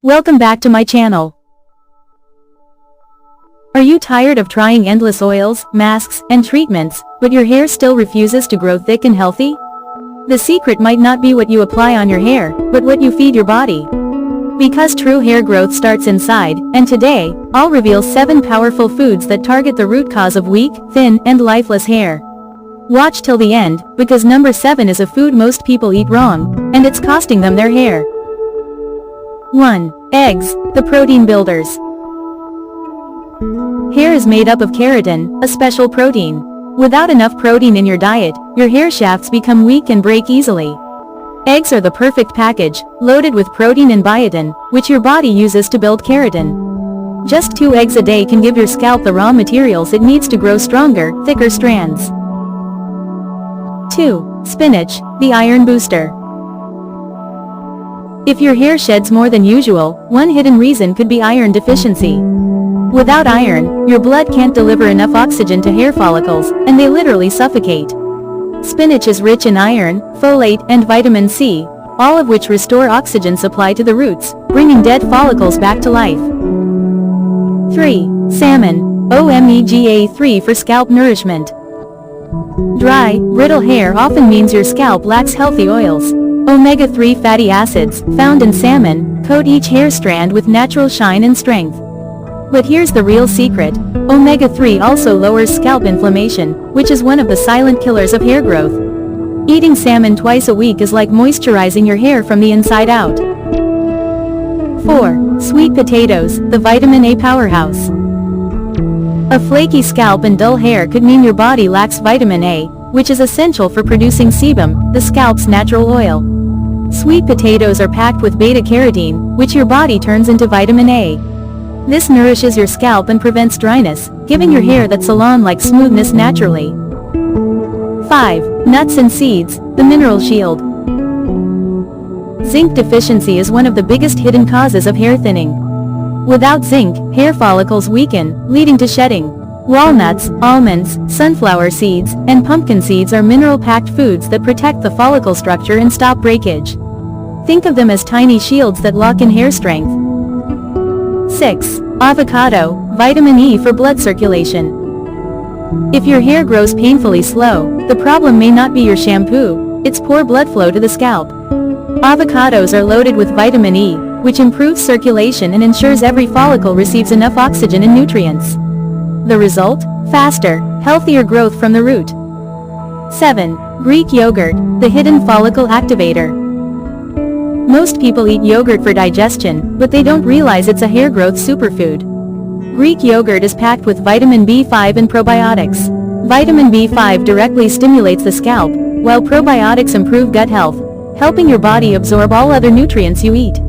Welcome back to my channel. Are you tired of trying endless oils, masks, and treatments, but your hair still refuses to grow thick and healthy? The secret might not be what you apply on your hair, but what you feed your body. Because true hair growth starts inside, and today, I'll reveal 7 powerful foods that target the root cause of weak, thin, and lifeless hair. Watch till the end, because number 7 is a food most people eat wrong, and it's costing them their hair. 1. Eggs, the protein builders. Hair is made up of keratin, a special protein. Without enough protein in your diet, your hair shafts become weak and break easily. Eggs are the perfect package, loaded with protein and biotin, which your body uses to build keratin. Just 2 eggs a day can give your scalp the raw materials it needs to grow stronger, thicker strands. 2. Spinach, the iron booster. If your hair sheds more than usual, one hidden reason could be iron deficiency. Without iron, your blood can't deliver enough oxygen to hair follicles, and they literally suffocate. Spinach is rich in iron, folate, and vitamin C, all of which restore oxygen supply to the roots, bringing dead follicles back to life. 3. Salmon, omega-3 for scalp nourishment. Dry, brittle hair often means your scalp lacks healthy oils. Omega-3 fatty acids, found in salmon, coat each hair strand with natural shine and strength. But here's the real secret. Omega-3 also lowers scalp inflammation, which is one of the silent killers of hair growth. Eating salmon twice a week is like moisturizing your hair from the inside out. 4. Sweet potatoes, the vitamin A powerhouse. A flaky scalp and dull hair could mean your body lacks vitamin A, which is essential for producing sebum, the scalp's natural oil. Sweet potatoes are packed with beta-carotene, which your body turns into vitamin A. This nourishes your scalp and prevents dryness, giving your hair that salon-like smoothness naturally. 5. Nuts and seeds, the mineral shield. Zinc deficiency is one of the biggest hidden causes of hair thinning. Without zinc, hair follicles weaken, leading to shedding. Walnuts, almonds, sunflower seeds, and pumpkin seeds are mineral-packed foods that protect the follicle structure and stop breakage. Think of them as tiny shields that lock in hair strength. 6. Avocado, vitamin E for blood circulation. If your hair grows painfully slow, the problem may not be your shampoo, it's poor blood flow to the scalp. Avocados are loaded with vitamin E, which improves circulation and ensures every follicle receives enough oxygen and nutrients. The result? Faster, healthier growth from the root. 7. Greek yogurt, the hidden follicle activator. Most people eat yogurt for digestion, but they don't realize it's a hair growth superfood. Greek yogurt is packed with vitamin B5 and probiotics. Vitamin B5 directly stimulates the scalp, while probiotics improve gut health, helping your body absorb all other nutrients you eat.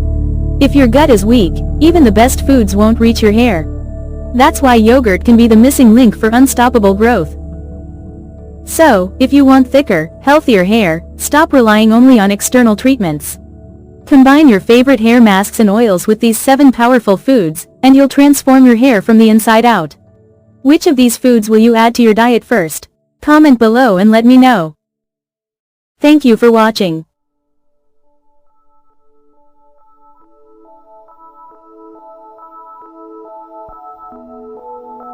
If your gut is weak, even the best foods won't reach your hair. That's why yogurt can be the missing link for unstoppable growth. So, if you want thicker, healthier hair, stop relying only on external treatments. Combine your favorite hair masks and oils with these 7 powerful foods, and you'll transform your hair from the inside out. Which of these foods will you add to your diet first? Comment below and let me know. Thank you for watching.